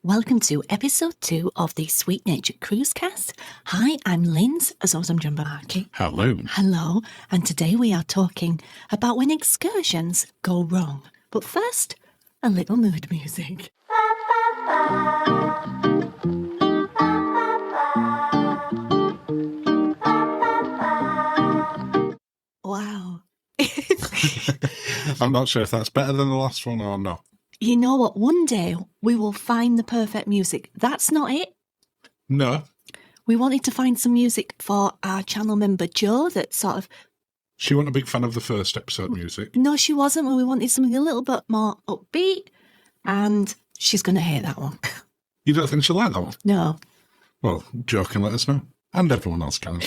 Welcome to episode 2 of the Sweet Nature Cruise Cast. Hi, I'm Linz, Azores and Jumbaraki. Hello. Hello, and today we are talking about when excursions go wrong. But first, a little mood music. Wow. I'm not sure if that's better than the last one or not. You know what? One day we will find the perfect music. That's not it. No. We wanted to find some music for our channel member Jo that sort of... She wasn't a big fan of the first episode music. No, she wasn't. We wanted something a little bit more upbeat, and she's going to hate that one. You don't think she'll like that one? No. Well, Jo can let us know. And everyone else can.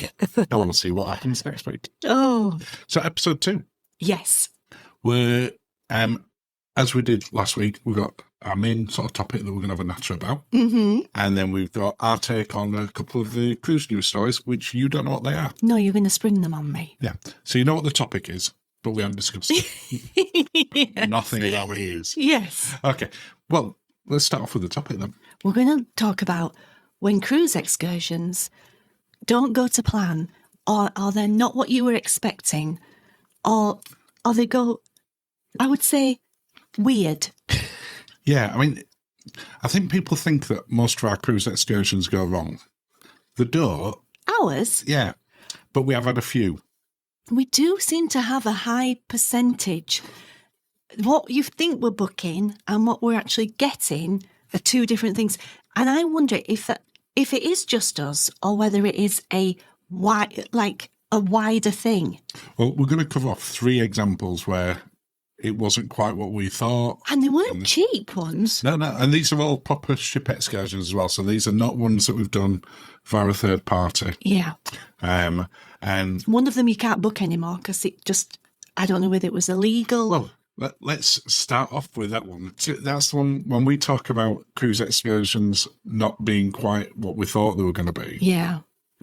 I want to see what happens next week. Oh. So episode 2. Yes. We're, as we did last week, we've got our main sort of topic that we're going to have a natter about. Mm-hmm. And then we've got our take on a couple of the cruise news stories, which you don't know what they are. No, you're going to spring them on me. Yeah. So you know what the topic is, but we haven't discussed it. Yes. Nothing about what it is. Yes. Okay. Well, let's start off with the topic then. We're going to talk about when cruise excursions don't go to plan, or they're not what you were expecting, or they go, I would say, weird. Yeah, I mean, I think people think that most of our cruise excursions go wrong. They don't. Ours? Yeah, but we have had a few. We do seem to have a high percentage. What you think we're booking and what we're actually getting are two different things. And I wonder if it is just us or whether it is a wider thing. Well, we're going to cover off 3 examples where it wasn't quite what we thought. And they weren't cheap ones. No, and these are all proper ship excursions as well. So these are not ones that we've done via a third party. Yeah. And one of them you can't book anymore because it just, I don't know whether it was illegal. Well, let's start off with that one. That's the one when we talk about cruise excursions not being quite what we thought they were going to be. Yeah,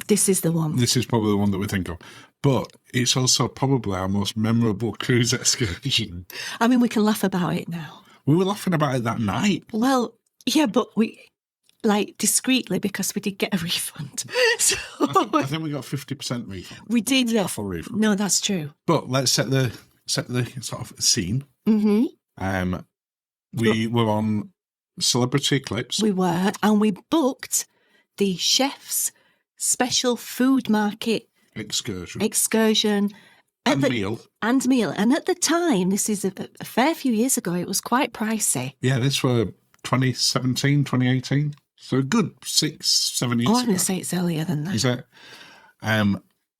this is the one. This is probably the one that we think of. But it's also probably our most memorable cruise excursion. I mean, we can laugh about it now. We were laughing about it that night. Well, yeah, but we, discreetly, because we did get a refund. So I think we got 50% refund. We did, yeah. Full refund. No, that's true. But let's set the sort of scene. Mm-hmm. We were on Celebrity Eclipse. We were, and we booked the chef's special food market excursion and meal. And meal. And at the time, this is a fair few years ago, it was quite pricey. Yeah, this were 2017, 2018. So a good 6-7 years Oh, I'm ago. going to say it's earlier than that. Is it?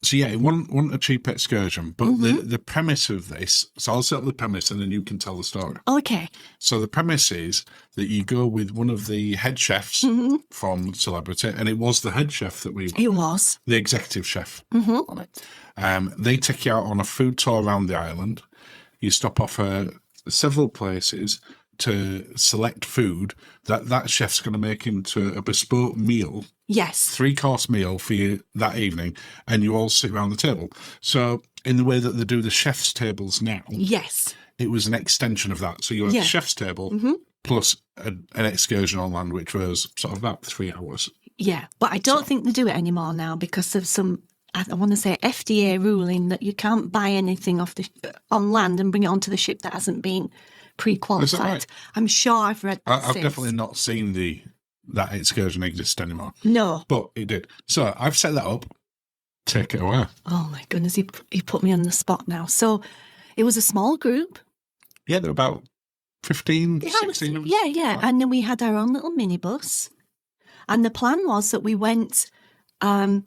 So yeah, it wasn't a cheap excursion, but the premise of this, so I'll set up the premise and then you can tell the story. Okay. So the premise is that you go with one of the head chefs from Celebrity, and it was the head chef that It was. the executive chef on it. They take you out on a food tour around the island. You stop off at several places to select food that chef's going to make into a bespoke meal. Yes. 3-course meal for you that evening, and you all sit around the table. So in the way that they do the chef's tables now, Yes. it was an extension of that. So you had the chef's table plus an excursion on land, which was sort of about 3 hours. Yeah, but I don't think they do it anymore now because of some, I want to say, FDA ruling that you can't buy anything on land and bring it onto the ship that hasn't been pre-qualified. Is that right? I'm sure I've read that I've since. definitely not seen that excursion exist anymore. No. But it did. So I've set that up. Take it away. Oh my goodness, he put me on the spot now. So it was a small group. Yeah, there were about 15, 16 of us. Yeah. And then we had our own little minibus. And the plan was that we went to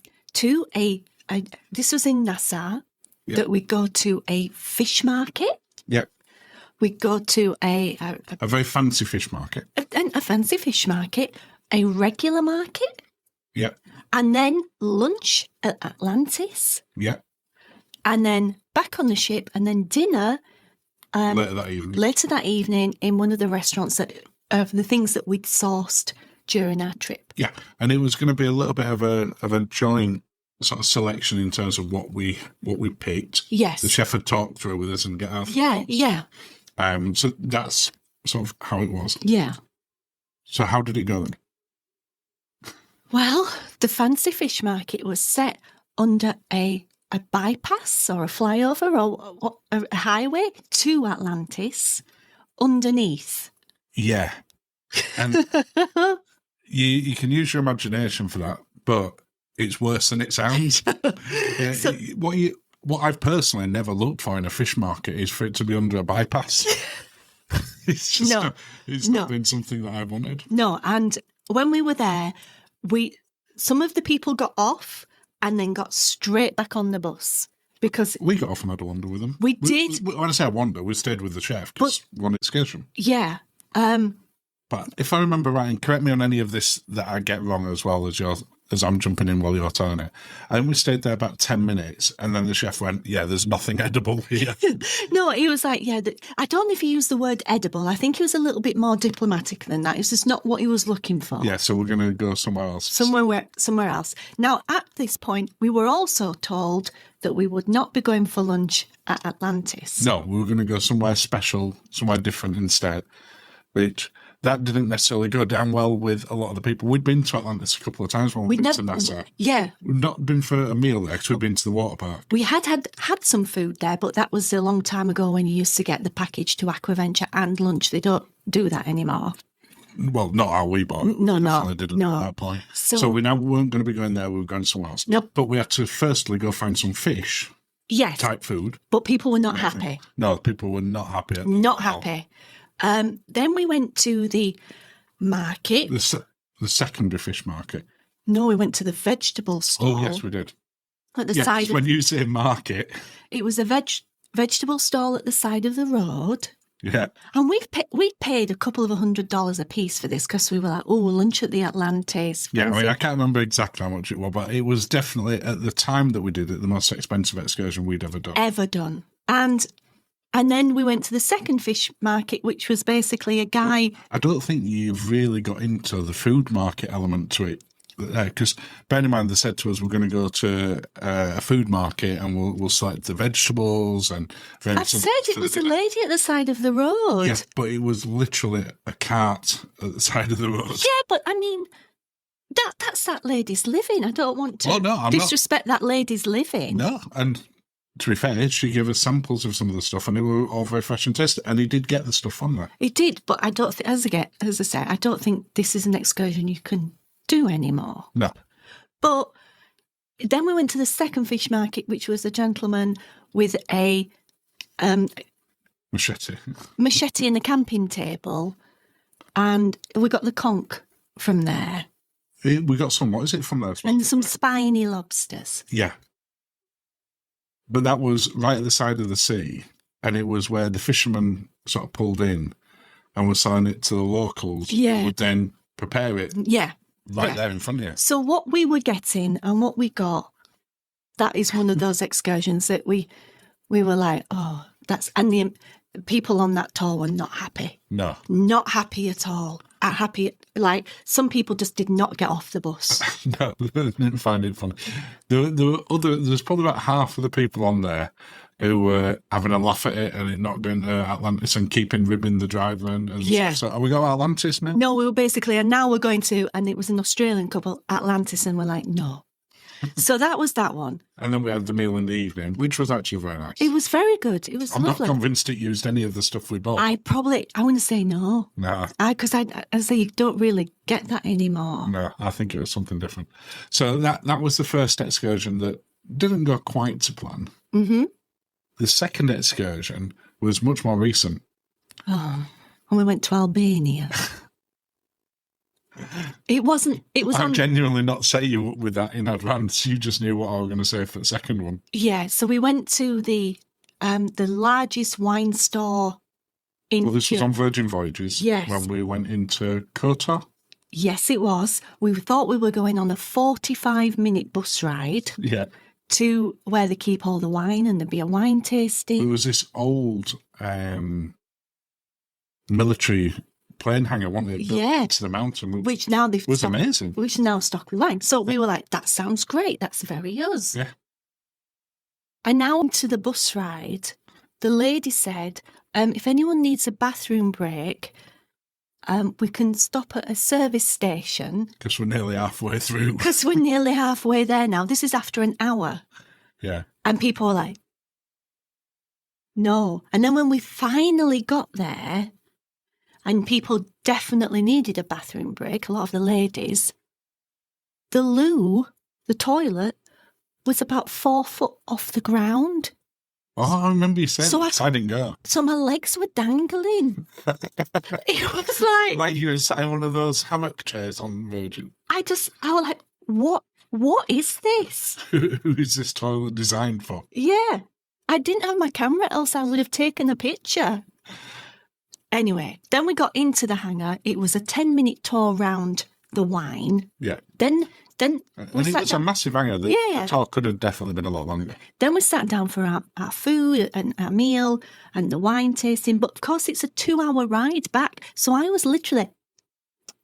this was in Nassau, that we go to a fish market. Yep. We go to a very fancy fish market. A fancy fish market, a regular market. Yep. And then lunch at Atlantis. Yep. And then back on the ship, and then dinner later that evening in one of the restaurants of the things that we'd sourced during our trip. Yeah, and it was going to be a little bit of a joint sort of selection in terms of what we picked. Yes. The chef had talked through with us and get our thoughts. Yeah. So that's sort of how it was. Yeah. So how did it go then? Well, the fancy fish market was set under a bypass or a flyover or a highway to Atlantis underneath. Yeah. And you can use your imagination for that, but it's worse than it sounds. Yeah, So- what I've personally never looked for in a fish market is for it to be under a bypass. It's just not been something that I've wanted. No, and when we were there, some of the people got off and then got straight back on the bus because We got off and had a wander with them. We did. When I say a wander, we stayed with the chef because we wanted excursion. yeah, But if I remember right, and correct me on any of this that I get wrong as well as I'm jumping in while you're telling it, I think we stayed there about 10 minutes and then the chef went, yeah, there's nothing edible here. no, he was like, yeah. I don't know if he used the word edible. I think he was a little bit more diplomatic than that. It's just not what he was looking for. Yeah, so we're going to go somewhere else. Somewhere else. Now, at this point, we were also told that we would not be going for lunch at Atlantis. No, we were going to go somewhere special, somewhere different instead, which that didn't necessarily go down well with a lot of the people. We'd been to Atlantis a couple of times when we'd been to Nassau. Yeah. We've not been for a meal there because we'd been to the water park. We had some food there, but that was a long time ago when you used to get the package to Aquaventure and lunch. They don't do that anymore. Well, not how we bought it. No. Definitely didn't at that point. So we weren't going to be going there. We were going somewhere else. Nope. But we had to firstly go find some fish Yes. type food. But people were not happy. No, people were not happy. Not happy. Then we went to the market. The secondary fish market. No, we went to the vegetable stall. Oh, yes, we did. At the Yes, side when you say market. it was a vegetable stall at the side of the road. Yeah. And we paid a couple of $100 a piece for this because we were like, lunch at the Atlantis. Yeah, I mean, I can't remember exactly how much it was, but it was definitely, at the time that we did it, the most expensive excursion we'd ever done. And then we went to the second fish market, which was basically a guy. I don't think you've really got into the food market element to it. Because bear in mind, they said to us, we're going to go to a food market and we'll select the vegetables. And I said it was a lady at the side of the road. Yeah, but it was literally a cart at the side of the road. Yeah, but I mean, that's that lady's living. I don't want to disrespect that lady's living. No, and to be fair, she gave us samples of some of the stuff and they were all very fresh and tasty. And he did get the stuff on there. He did, but I don't think, as I say, I don't think this is an excursion you can do anymore. No. But then we went to the second fish market, which was a gentleman with a machete and a camping table, and we got the conch from there. We got some, what is it from there? And some spiny lobsters. Yeah. But that was right at the side of the sea, and it was where the fishermen sort of pulled in and were selling it to the locals. Yeah. Who would then prepare it. Yeah. There in front of you. So what we were getting and what we got, that is one of those excursions that we were like, and the people on that tour were not happy. No. Not happy at all. Like some people just did not get off the bus. No, they didn't find it funny. There was probably about half of the people on there who were having a laugh at it and it not going to Atlantis and keeping ribbing the driver and yeah. So are we going to Atlantis now? No, we were basically, and now we're going to, and it was an Australian couple, Atlantis, and we're like, no. So that was that one. And then we had the meal in the evening, which was actually very nice. It was very good. It was I'm lovely. not convinced it used any of the stuff we bought. I want to say no. No. Because I say you don't really get that anymore. No, I think it was something different. So that was the first excursion that didn't go quite to plan. Mm-hmm. The second excursion was much more recent. Oh, and we went to Albania. It was I'm genuinely not saying you with that in advance. You just knew what I was going to say for the second one. Yeah, so we went to the largest wine store in... Well, this was on Virgin Voyages. Yes. When we went into Kotor. Yes, it was. We thought we were going on a 45-minute bus ride. Yeah. To where they keep all the wine and there'd be a wine tasting. There was this old military plane hangar, wasn't it? Yeah. To the mountain. Which now they've was amazing. Which now stocked with wine. So we were like, that sounds great. That's very us. Yeah. And now to the bus ride, the lady said, if anyone needs a bathroom break, we can stop at a service station. Because we're nearly halfway through. Because we're nearly halfway there now. This is after an hour. Yeah. And people are like, no. And then when we finally got there, and people definitely needed a bathroom break, a lot of the ladies, the loo, the toilet, was about 4 foot off the ground. Oh, I remember you saying So I didn't go. So my legs were dangling. It was like... Like you were sat in one of those hammock chairs on Virgin. I was like, what is this? Who is this toilet designed for? Yeah. I didn't have my camera, else I would have taken a picture. Anyway, then we got into the hangar. It was a 10-minute tour round the wine. Yeah. Then and it was a massive hangar. The tour could have definitely been a lot longer. Then we sat down for our food and our meal and the wine tasting. But of course, it's a 2-hour ride back. So I was literally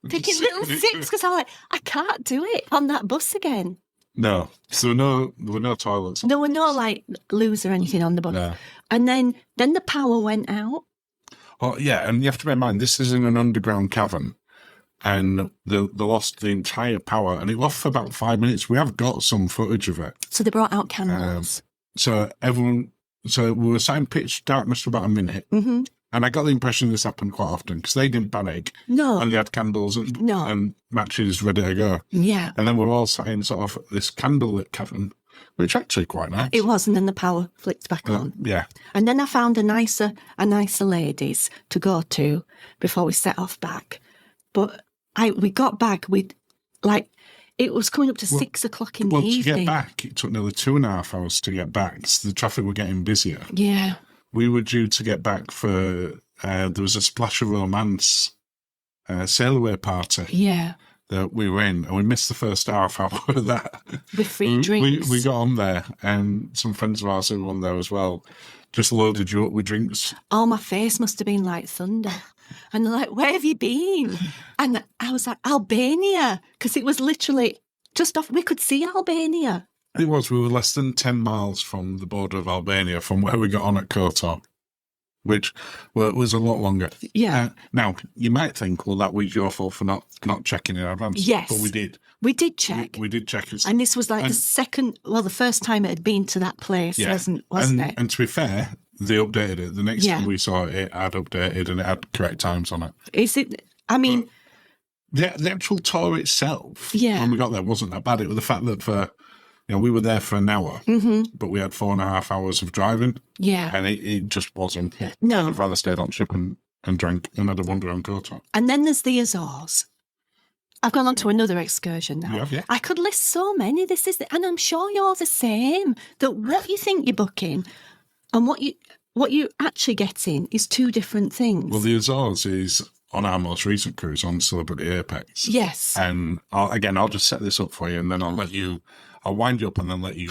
taking little sips because I can't do it on that bus again. No. So there were no toilets. There were no like loos or anything on the bus. No. And then the power went out. Oh, yeah. And you have to bear in mind, this is in an underground cavern. And they lost the entire power, and it was off for about 5 minutes. We have got some footage of it. So they brought out candles. So we were sat in pitch darkness for about a minute, and I got the impression this happened quite often because they didn't panic. No, and they had candles and matches ready to go. Yeah, and then we're all sat in sort of this candlelit cavern, which actually quite nice. It was, and then the power flicked back on. Yeah, and then I found a nicer ladies to go to before we set off back, but. We got back, it was coming up to 6 o'clock in the evening. To get back, it took nearly 2.5 hours to get back. So the traffic were getting busier. Yeah. We were due to get back for, there was a Splash of Romance sail away party. Yeah. That we were in, and we missed the first half hour of that. With free drinks. We got on there, and some friends of ours who were on there as well, just loaded you up with drinks. Oh, my face must have been like thunder. And they're like, where have you been? And I was like, Albania, because it was literally just off. We could see Albania. It was. We were less than 10 miles from the border of Albania from where we got on at Kotor, which was a lot longer. Yeah. Now, you might think, well, that was your fault for not checking in advance. Yes. But we did. We did check. We did check. And this was like the first time it had been to that place, wasn't it? And to be fair, they updated it. The next time we saw it, it had updated and it had correct times on it. Is it? I mean... The actual tour itself, when we got there, wasn't that bad. It was the fact that we were there for an hour, but we had 4.5 hours of driving. Yeah. And it just wasn't. No. I'd rather stayed on ship and drank and had a wander on Kotor. And then there's the Azores. I've gone on to another excursion now. You have, yeah. I could list so many. And I'm sure you're the same. That what you think you're booking and what you're actually getting is two different things. Well, the Azores is on our most recent cruise on Celebrity Apex. Yes. And I'll just set this up for you, and then I'll wind you up and then let you.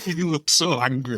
You look so angry.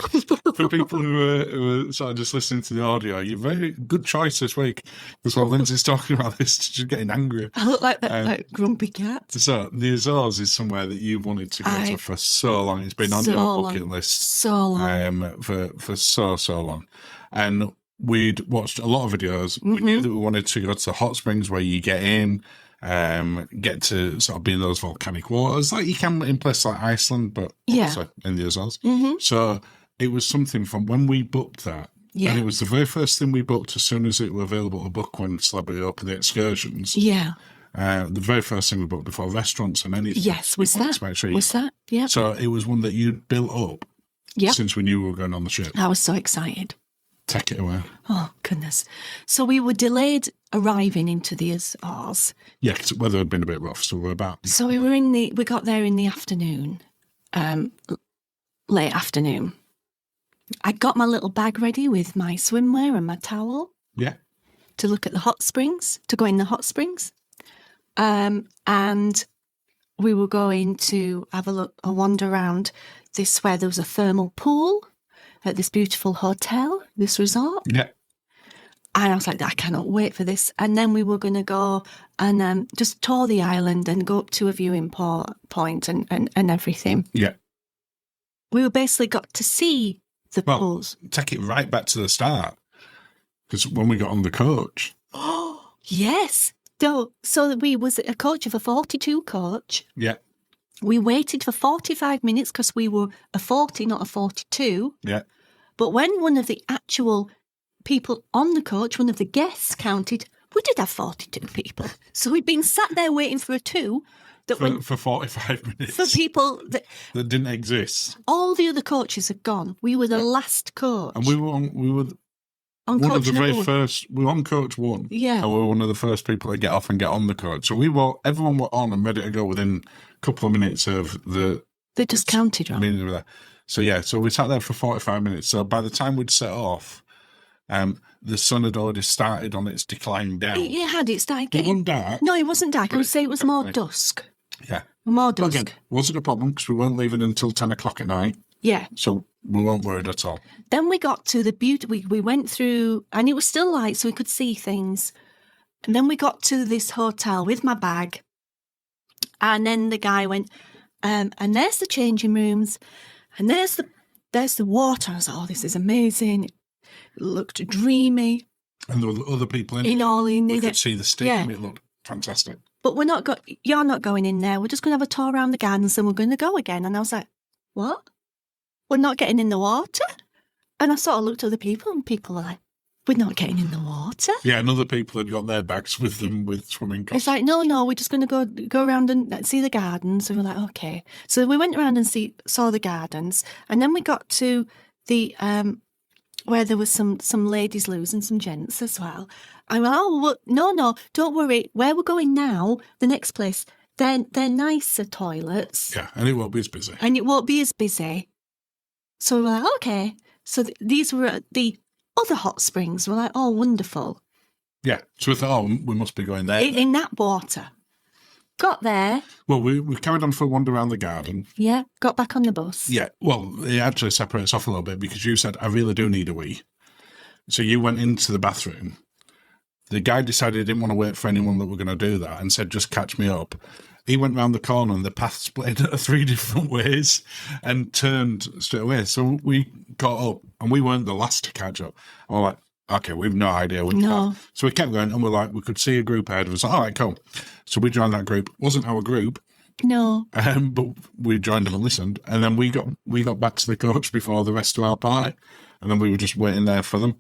For people who are sort of just listening to the audio, you're very good choice this week. Because while Lindsay's talking about this, she's getting angry. I look like that grumpy cat. So the Azores is somewhere that you've wanted to go to for so long. It's been on your bucket list so long. For so long. And we'd watched a lot of videos. We knew that we wanted to go to the hot springs where you get in, get to sort of be in those volcanic waters like you can in places like Iceland, but also in the Azores. So it was something from when we booked that. Yeah. And it was the very first thing we booked as soon as it was available to book when Celebrity opened the excursions. Yeah. The very first thing we booked before restaurants and anything. Yes, was that? Yeah. So it was one that you'd built up since we knew we were going on the ship. I was so excited. Take it away. Oh, goodness. So we were delayed arriving into the Azores. Yeah, because the weather had been a bit rough, so we're about. So we got there in the afternoon, late afternoon. I got my little bag ready with my swimwear and my towel. Yeah. To look at the hot springs, to go in the hot springs. And we were going to have a wander around this where there was a thermal pool at this beautiful hotel, this resort. Yeah. And I was like, I cannot wait for this. And then we were going to go and just tour the island and go up to a viewing point and everything. Yeah. We basically got to see the pools. Take it right back to the start. Because when we got on the coach, Oh, yes. So we was a coach of a 42 coach. Yeah. We waited for 45 minutes because we were a 40, not a 42. Yeah. But when one of the actual people on the coach, one of the guests counted, we did have 42 people. So we'd been sat there waiting for a 2. For 45 minutes. For people that didn't exist. All the other coaches had gone. We were the last coach. And we were on one of coach the very number 1. first. We were on coach 1. Yeah. And we were one of the first people to get off and get on the coach. So everyone were on and ready to go within a couple of minutes of the. They just counted wrong. So we sat there for 45 minutes. So by the time we'd set off, the sun had already started on its decline down. It had. It started It getting. wasn't dark. No, it wasn't dark. I would say it was more dusk. Yeah. More But dusk. again, wasn't a problem because we weren't leaving until 10 o'clock at night. Yeah. So we weren't worried at all. Then we got to the beauty. We went through, and it was still light, so we could see things. And then we got to this hotel with my bag. And then the guy went, and there's the changing rooms, and there's the water. I was like, oh, this is amazing. It looked dreamy. And there were other people in it. We could see the steam. Yeah. It looked fantastic. But you're not going in there. We're just going to have a tour around the gardens and we're going to go again. And I was like, what? We're not getting in the water? And I sort of looked at the people and people were like, we're not getting in the water. Yeah, and other people had got their bags with them with swimming costumes. It's like, no, we're just going to go around and see the gardens. And we're like, okay. So we went around and saw the gardens. And then we got to the where there was some ladies' loos and some gents as well. I'm like, oh, well, no, don't worry. Where we're going now, the next place, they're nicer toilets. Yeah, and it won't be as busy. And it won't be as busy. So we're like, okay. So these were at the other hot springs. We're like, oh, wonderful. Yeah, so we thought, we must be going there. In that water. Got there. Well, we carried on for a wander around the garden. Yeah, got back on the bus. Yeah, well, it actually separates off a little bit because you said, I really do need a wee. So you went into the bathroom. The guy decided he didn't want to wait for anyone that were going to do that and said, just catch me up. He went round the corner and the path split 3 different ways and turned straight away. So we got up and we weren't the last to catch up. And we're like, okay, we've no idea. So we kept going and we're like, we could see a group ahead of us. All right, cool. So we joined that group. It wasn't our group. No. But we joined them and listened. And then we got back to the coach before the rest of our party. And then we were just waiting there for them.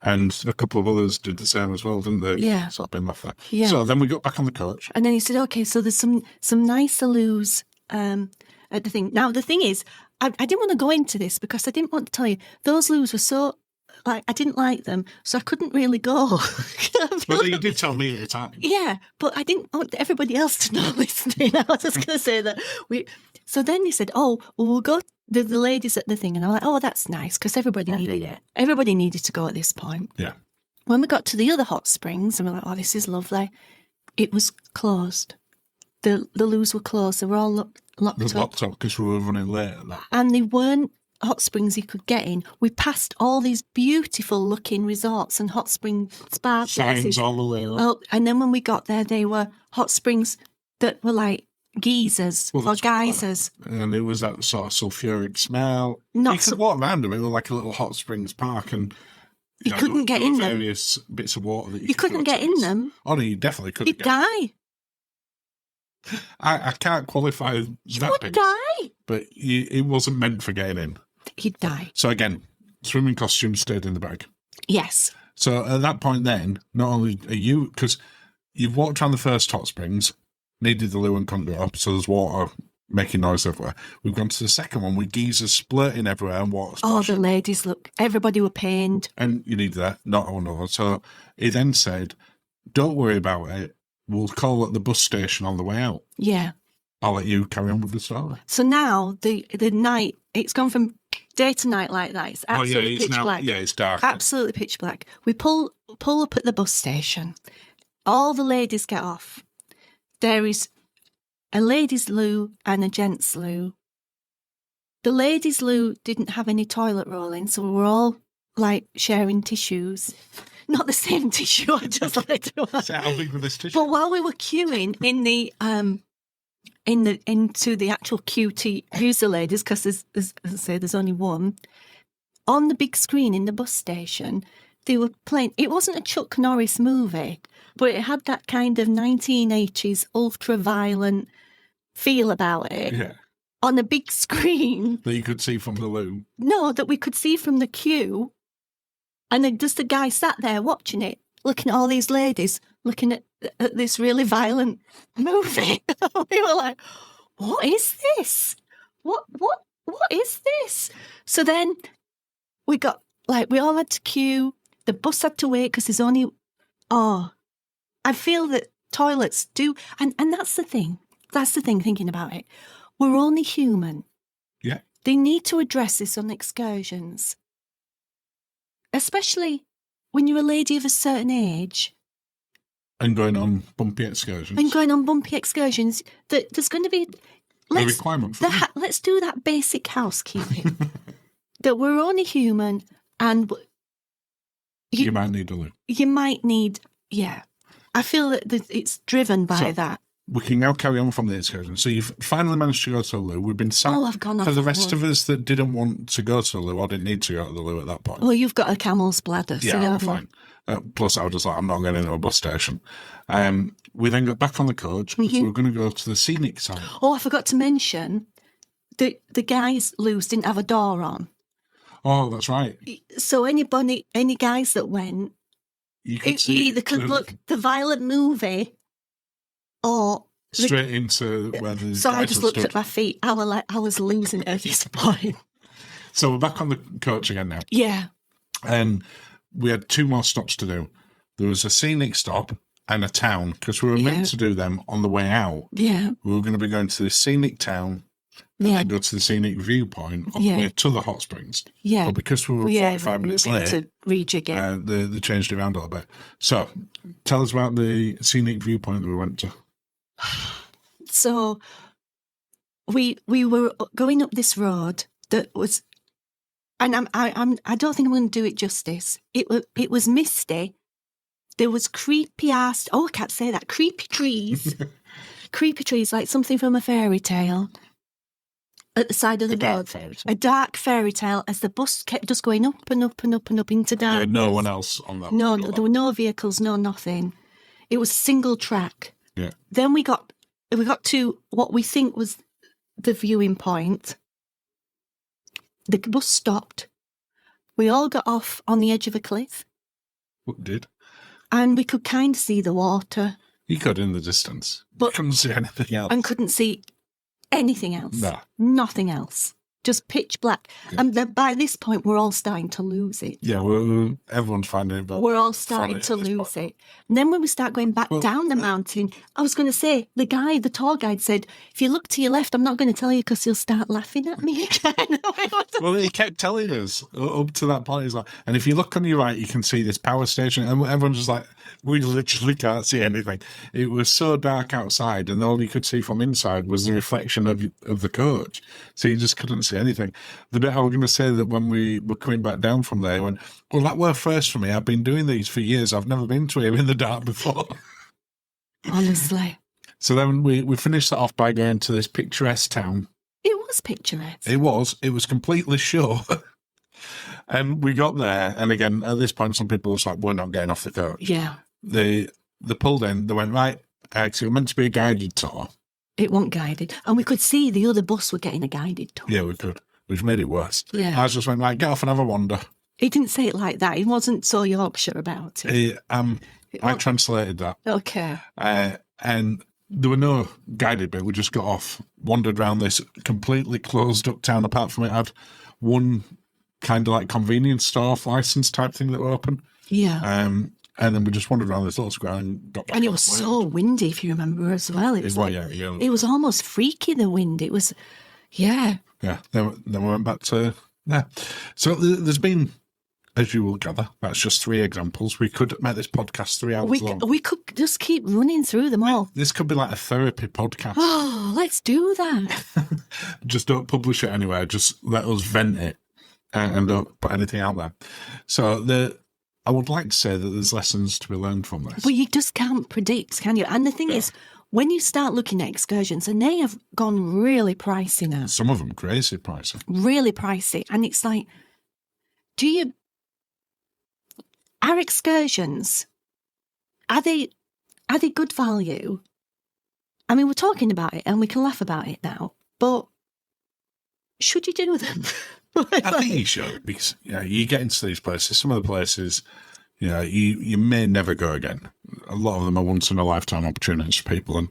And a couple of others did the same as well, didn't they? Yeah. So I've been left there. Yeah. So then we got back on the coach. And then he said, okay, so there's some nicer loos at the thing. Now, the thing is, I didn't want to go into this because I didn't want to tell you, those loos were so, I didn't like them, so I couldn't really go. But you did tell me at the time. Yeah, but I didn't want everybody else to know listening. I was just going to say that So then he said, oh, well, we'll go, the ladies at the thing. And I'm like, oh, that's nice, because everybody needed it. Everybody needed to go at this point. Yeah. When we got to the other hot springs, and we're like, oh, this is lovely. It was closed. The loos were closed. They were all locked up. It was locked up because we were running late at that. And they weren't hot springs you could get in. We passed all these beautiful looking resorts and hot spring spa Signs places. all the way up. Oh, and then when we got there, they were hot springs that were like geysers or geysers. And it was that sort of sulphuric smell. Not you could walk around them. It was like a little hot springs park, and you couldn't get in them. Various bits of water that you couldn't get in them. Oh no, you definitely couldn't. You'd die. I can't qualify that bit. Die. But it wasn't meant for getting in. He'd die. So again, swimming costumes stayed in the bag. Yes. So at that point then, not only are you, because you've walked around the first hot springs, needed the loo and couldn't go up, so there's water making noise everywhere. We've gone to the second one with geysers splurting everywhere and water splashing. Oh, the ladies, look, everybody were pained. And you need that, not another. So he then said, don't worry about it. We'll call at the bus station on the way out. Yeah. I'll let you carry on with the story. So now the night, it's gone from day to night like that. It's absolutely pitch black. Yeah, it's dark. Absolutely pitch black. We pull up at the bus station. All the ladies get off. There is a ladies' loo and a gents' loo. The ladies' loo didn't have any toilet rolling, so we were all like sharing tissues. Not the same tissue, I just like to So how big was this tissue? But while we were queuing into the actual queue to use the ladies, because as I say, there's only one, on the big screen in the bus station, they were playing. It wasn't a Chuck Norris movie, but it had that kind of 1980s ultra-violent feel about it. Yeah. On a big screen. That you could see from the loo. No, that we could see from the queue. And then just the guy sat there watching it, looking at all these ladies, looking at this really violent movie. We were like, what is this? What is this? So then we got, we all had to queue. The bus had to wait because there's only, I feel that toilets do, and that's the thing. That's the thing, thinking about it. We're only human. Yeah. They need to address this on excursions. Especially when you're a lady of a certain age. And going on bumpy excursions. There's going to be a requirement for let's do that basic housekeeping. That we're only human and you might need a loo. You might need, yeah. I feel that it's driven by that. We can now carry on from the excursion. So you've finally managed to go to the loo. We've been sat. I've gone off. For the rest of us that didn't want to go to the loo or didn't need to go to the loo at that point. Well, you've got a camel's bladder. Yeah, so I'm fine. Plus, I was just like, I'm not going into a bus station. We then got back on the coach. Mm-hmm. So we're going to go to the scenic side. Oh, I forgot to mention the guys' loos didn't have a door on. Oh, that's right. So any guys that went, you could see either could look the violent movie or straight into where the So guys I just had looked stood. at my feet. I was losing it at this point. So we're back on the coach again now. Yeah. And we had 2 more stops to do. There was a scenic stop and a town, because we were meant to do them on the way out. Yeah. We were going to be going to the scenic town and go to the scenic viewpoint on the way to the hot springs. Yeah. But because we were 45 minutes late, to rejig it. they changed it around a little bit. So tell us about the scenic viewpoint that we went to. So we were going up this road that was, and I don't think I'm going to do it justice. It was misty. There was creepy ass. Oh, I can't say that. Creepy trees, creepy trees, like something from a fairy tale. At the side of the road, a dark fairy tale, as the bus kept just going up and up and up and up into dark. There had no one else on that. No, there were no vehicles, no nothing. It was single track. Yeah. Then we got to what we think was the viewing point. The bus stopped. We all got off on the edge of a cliff. What did? And we could kind of see the water. You could in the distance. But couldn't see anything else. And couldn't see anything else. No. Nothing else. Just pitch black. Yeah. And then by this point, we're all starting to lose it. Yeah, everyone's finding it. We're all starting to lose it. And then when we start going back down the mountain, I was going to say, the tour guide said, if you look to your left, I'm not going to tell you because you'll start laughing at me again. Well, he kept telling us up to that point. He's like, and if you look on your right, you can see this power station. And everyone's just like, we literally can't see anything. It was so dark outside, and all you could see from inside was the reflection of the coach. So you just couldn't see anything. The bit I was going to say that when we were coming back down from there, when that were first for me. I've been doing these for years. I've never been to here in the dark before. Honestly. So then we finished that off by going to this picturesque town. It was picturesque. It was completely short. And we got there, and again, at this point, some people were like, we're not getting off the coach. Yeah. They pulled in, they went, right, actually, it was meant to be a guided tour. It wasn't guided. And we could see the other bus were getting a guided tour. Yeah, we could, which made it worse. Yeah. I just went, right, get off and have a wander. He didn't say it like that. He wasn't so Yorkshire about it. I translated that. Okay. And there were no guided bit. We just got off, wandered around this completely closed up town. Apart from it had one kind of like convenience store license type thing that were open. Yeah. And then we just wandered around this little square and got back. And it was so windy, if you remember, as well. It was It was almost freaky, the wind. It was, yeah. Yeah. Then we went back to, yeah. So there's been, as you will gather, that's just 3 examples. We could make this podcast 3 hours long. We could just keep running through them all. This could be like a therapy podcast. Oh, let's do that. Just don't publish it anywhere. Just let us vent it and don't put anything out there. So I would like to say that there's lessons to be learned from this. But you just can't predict, can you? And the thing is, when you start looking at excursions, and they have gone really pricey now. Some of them crazy pricey. Really pricey. And it's like, Our excursions, are they good value? I mean, we're talking about it and we can laugh about it now, but should you do them? I think you should, because you get into these places. Some of the places, you may never go again. A lot of them are once in a lifetime opportunities for people, and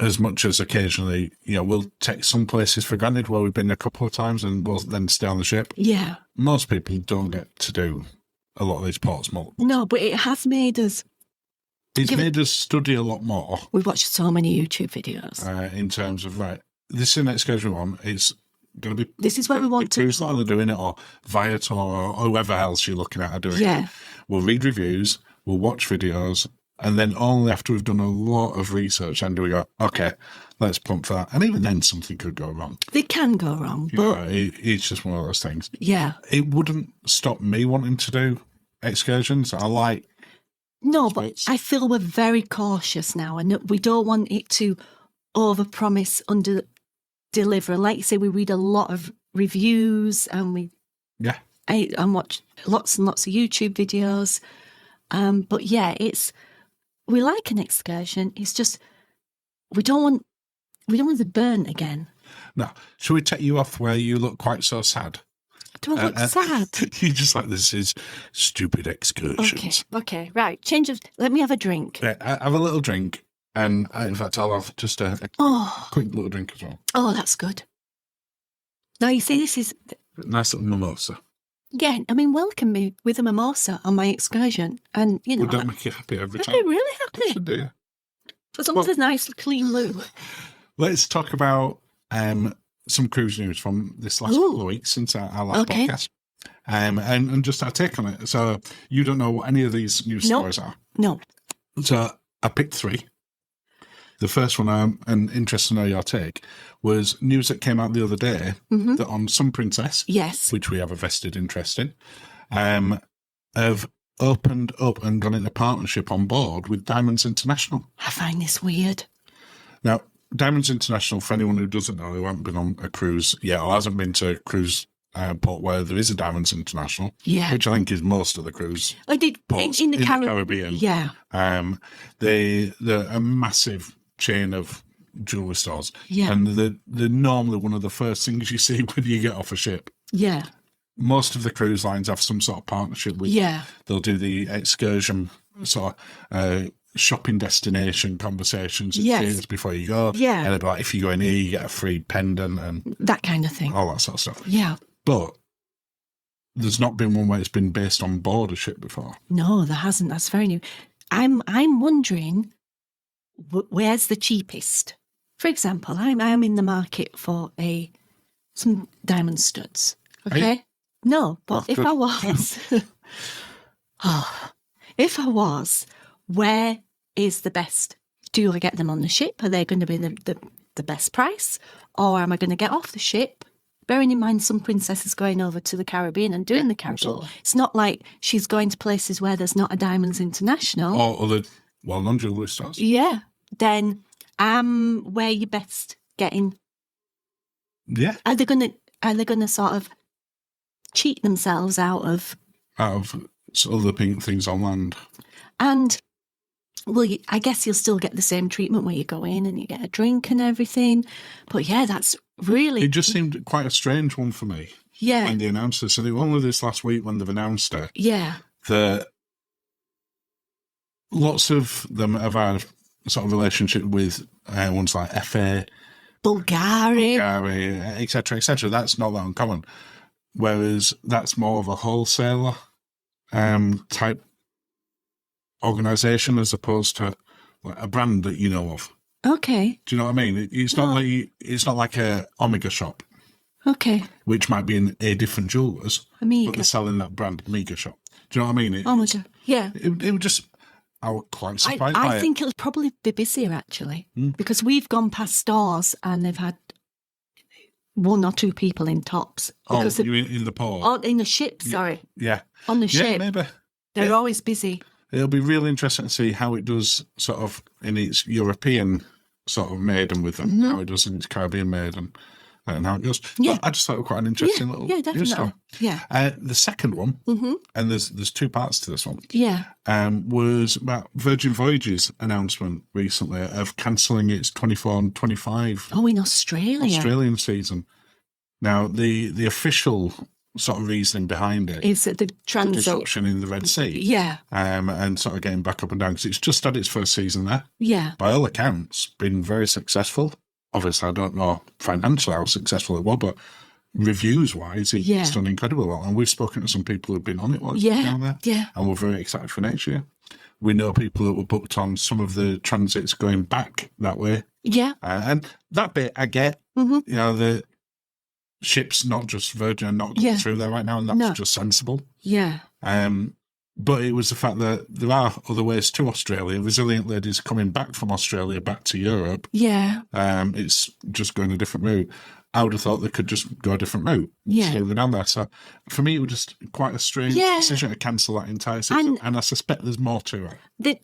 as much as occasionally, we'll take some places for granted where we've been a couple of times and we'll then stay on the ship. Yeah. Most people don't get to do a lot of these ports multiple. No, but it has made us. It's made us study a lot more. We've watched so many YouTube videos. In terms of, this is an excursion one. It's going to be. This is where we want to. Cruise Line are doing it, or Viator, or whoever else you're looking at are doing it. We'll read reviews, we'll watch videos, and then only after we've done a lot of research, and do we go, okay, let's pump for that. And even then, something could go wrong. They can go wrong, but it's just one of those things. Yeah. It wouldn't stop me wanting to do excursions. I like. No, but I feel we're very cautious now, and we don't want it to overpromise, under-deliver. Like you say, we read a lot of reviews, and and watch lots and lots of YouTube videos. But yeah, we like an excursion. It's just we don't want to burn again. No, shall we take you off where you look quite so sad? Do I look sad? You just like, this is stupid excursions. Okay, right. Let me have a drink. Yeah, have a little drink, and in fact, I'll have just a quick little drink as well. Oh, that's good. Now, you see, this is... Nice little mimosa. Yeah, I mean, welcome me with a mimosa on my excursion, and, Would that make you happy every time? I'd be really happy. Should do. As long as there's nice, clean loo. Let's talk about... some cruise news from this last couple of weeks since our last podcast. And just our take on it. So you don't know what any of these news stories are? No. So I picked 3. The first one, and interested to know your take, was news that came out the other day that on Sun Princess, which we have a vested interest in, have opened up and gone into partnership on board with Diamonds International. I find this weird. Now, Diamonds International, for anyone who doesn't know, who hasn't been on a cruise yet or hasn't been to a cruise port where there is a Diamonds International, which I think is most of the cruise ports in the Caribbean. Yeah. They're a massive chain of jewellery stores. Yeah. And they're normally one of the first things you see when you get off a ship. Yeah. Most of the cruise lines have some sort of partnership with they'll do the excursion sort of shopping destination conversations before you go. Yeah. And they'll be like, if you go in here, you get a free pendant and that kind of thing. All that sort of stuff. Yeah. But there's not been one where it's been based on board a ship before. No, there hasn't. That's very new. I'm wondering where's the cheapest. For example, I'm in the market for some diamond studs. Okay? No, but if I was if I was, where is the best? Do I get them on the ship? Are they going to be the best price? Or am I going to get off the ship? Bearing in mind some princess is going over to the Caribbean and doing the Caribbean. Absolutely. It's not like she's going to places where there's not a Diamonds International. Or other well-known jewellery stores. Yeah. Then where you best getting? Yeah. Are they gonna sort of cheat themselves out of other things on land? And well, I guess you'll still get the same treatment where you go in and you get a drink and everything. But yeah, that's really... It just seemed quite a strange one for me. Yeah. When they announced this. And it was only this last week when they've announced it. Yeah. That lots of them have had a sort of relationship with ones like FA, Bulgaria, etc., etc. That's not that uncommon. Whereas that's more of a wholesaler type organisation as opposed to like a brand that you know of. Okay. Do you know what I mean? It's not like a Omega shop. Okay. Which might be in a different jewellers, Omega. but they're selling that brand Omega shop. Do you know what I mean? Omega. Yeah. It would just... I was quite surprised by it. I think it'll probably be busier, actually, because we've gone past stores and they've had 1 or 2 people in tops. Oh, you mean in the port? Oh, in the ship, sorry. Yeah. On the ship. Yeah, maybe. They're always busy. It'll be really interesting to see how it does sort of in its European sort of maiden with them, how it does in its Caribbean maiden. I don't know how it goes. Yeah. But I just thought it was quite an interesting little yeah, news definitely. story. Yeah. The second one, and there's two parts to this one, Yeah. was about Virgin Voyages announcement recently of cancelling its 24 and 25 Oh, in Australia. Australian season. Now, the official sort of reasoning behind it Is that the transit. disruption in the Red Sea. Yeah. And sort of getting back up and down because it's just had its first season there. Yeah. By all accounts, been very successful. Obviously, I don't know financially how successful it was, but reviews-wise, it's done incredibly well. And we've spoken to some people who've been on it down there. Yeah. And we're very excited for next year. We know people that were booked on some of the transits going back that way. Yeah. And that bit I get, you know, the ship's not just Virgin and not going through there right now, and that's just sensible. Yeah. But it was the fact that there are other ways to Australia. Resilient ladies coming back from Australia back to Europe. Yeah. It's just going a different route. I would have thought they could just go a different route. Yeah. So down there. So for me, it was just quite a strange decision to cancel that entire season. And I suspect there's more to it.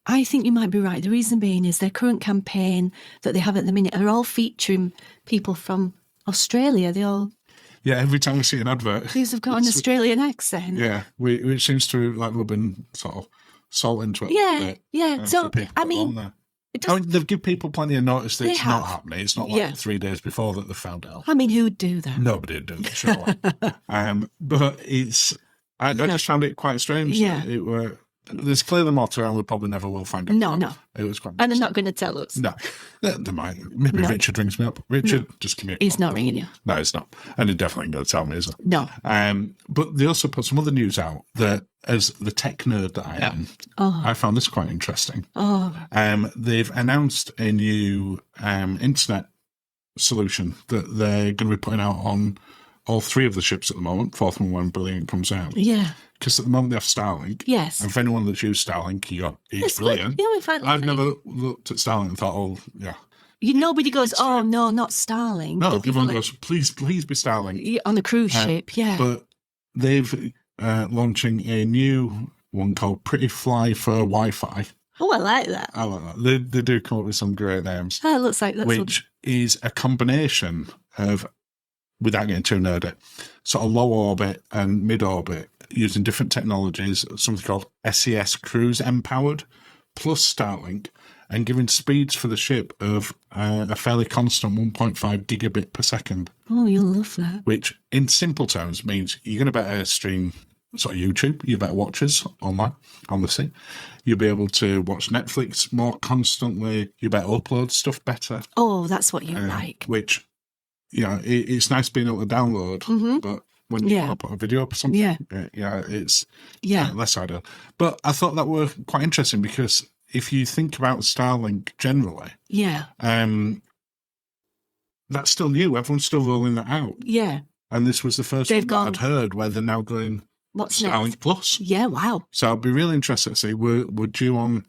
I think you might be right. The reason being is their current campaign that they have at the minute are all featuring people from Australia. They all... Yeah, every time we see an advert... These have got an Australian accent. Yeah, which seems to like we've been sort of salt into it. Yeah, yeah. So, I mean... they've given people plenty of notice that it's not happening. It's not like 3 days before that they found out. I mean, who would do that? Nobody would do that, surely. But it's... I just found it quite strange. Yeah. There's clearly more to it, and we probably never will find out. No. It was quite... And they're not going to tell us. No. They might. Maybe Richard rings me up. Richard, just come here. He's not ringing you. No, he's not. And he definitely ain't going to tell me, is he? No. But they also put some other news out that, as the tech nerd that I am, I found this quite interesting. They've announced a new internet solution that they're going to be putting out on all three of the ships at the moment. Fourth one when Brilliant comes out. Yeah. Because at the moment they have Starlink. Yes. And for anyone that's used Starlink, it's brilliant. Yeah, I've never looked at Starlink and thought, oh, yeah. Nobody goes, oh, no, not Starlink. No, everyone goes, please be Starlink. On a cruise ship, yeah. But they've launching a new one called Pretty Fly for Wi-Fi. Oh, I like that. I like that. They do come up with some great names. It looks like that's... Which is a combination of, without getting too nerdy, sort of low orbit and mid orbit, using different technologies, something called SES Cruise Empowered, plus Starlink, and giving speeds for the ship of a fairly constant 1.5 gigabit per second. Oh, you'll love that. Which, in simple terms, means you're going to better stream sort of YouTube, you better watch us online, on the sea. You'll be able to watch Netflix more constantly. You better upload stuff better. Oh, that's what you like. Which, you know, it's nice being able to download, but when you want to put a video up or something, it's less ideal. But I thought that were quite interesting because if you think about Starlink generally, that's still new. Everyone's still rolling that out. Yeah. And this was the first one that I'd heard where they're now going Starlink next? Plus. Yeah, wow. So I'd be really interested to see. We're due on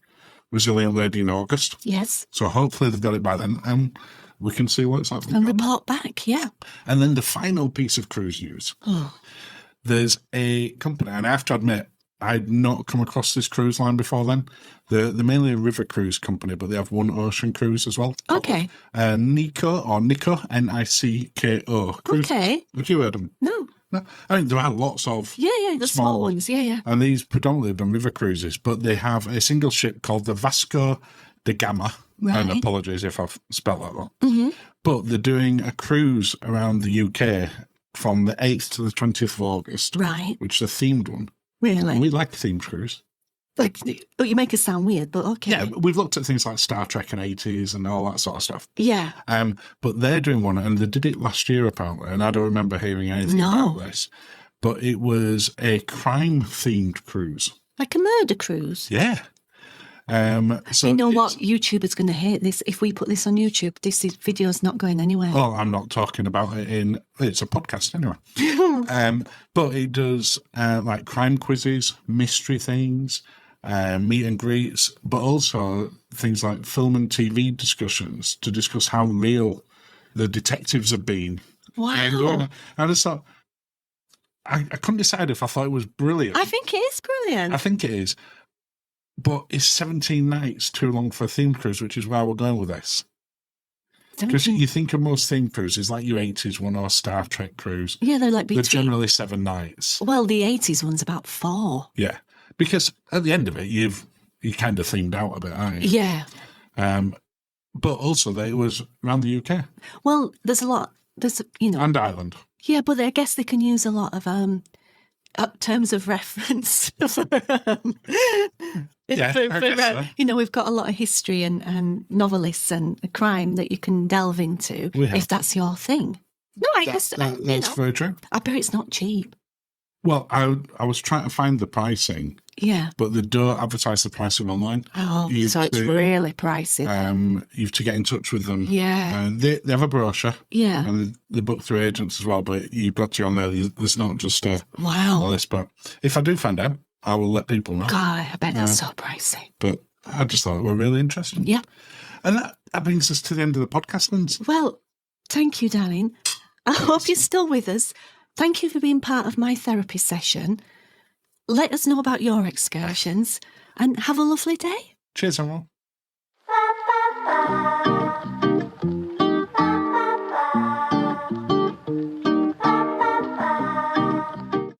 Resilient Lady in August. Yes. So hopefully they've got it by then. And we can see what it's like. And report back, yeah. And then the final piece of cruise news. There's a company, and I have to admit, I'd not come across this cruise line before then. They're mainly a river cruise company, but they have one ocean cruise as well. Okay. Nicko, Nicko Cruises. Okay. Have you heard of them? No. I mean, there are lots of the small ones. Yeah. And these predominantly have done river cruises, but they have a single ship called the Vasco da Gama. Right. And apologies if I've spelled that wrong. Mm-hmm. But they're doing a cruise around the UK from the 8th to the 20th of August. Right. Which is a themed one. Really? And we like themed cruise. Like, you make it sound weird, but okay. Yeah, we've looked at things like Star Trek and 80s and all that sort of stuff. Yeah. But they're doing one, and they did it last year, apparently, and I don't remember hearing anything about this. But it was a crime-themed cruise. Like a murder cruise? Yeah. So you know what? YouTube is going to hate this. If we put this on YouTube, this video's not going anywhere. Oh, I'm not talking about it it's a podcast anyway. But it does like crime quizzes, mystery things, meet and greets, but also things like film and TV discussions to discuss how real the detectives have been. Wow. And I just thought, I couldn't decide if I thought it was brilliant. I think it is brilliant. I think it is. But is 17 nights too long for a themed cruise, which is why we're going with this? Because you think of most theme cruises like your 80s one or Star Trek cruise. Yeah, they're like They're generally 7 nights. Well, the 80s one's about 4. Yeah, because at the end of it, you kind of themed out a bit, aren't you? Yeah. But also, it was around the UK. Well, there's, And Ireland. Yeah, but I guess they can use a lot of terms of reference. Yeah, I guess so. We've got a lot of history and novelists and crime that you can delve into if that's your thing. No, I guess that's very true. I bet it's not cheap. Well, I was trying to find the pricing. Yeah. But they don't advertise the pricing online. Oh, so it's really pricey. You have to get in touch with them. Yeah. They have a brochure. Yeah. And they book through agents as well, but you've got to on there. There's not just a list. But if I do find out, I will let people know. God, I bet that's so pricey. But I just thought it were really interesting. Yeah. And that brings us to the end of the podcast, Lindsay. Well, thank you, darling. I hope you're still with us. Thank you for being part of my therapy session. Let us know about your excursions and have a lovely day. Cheers, everyone.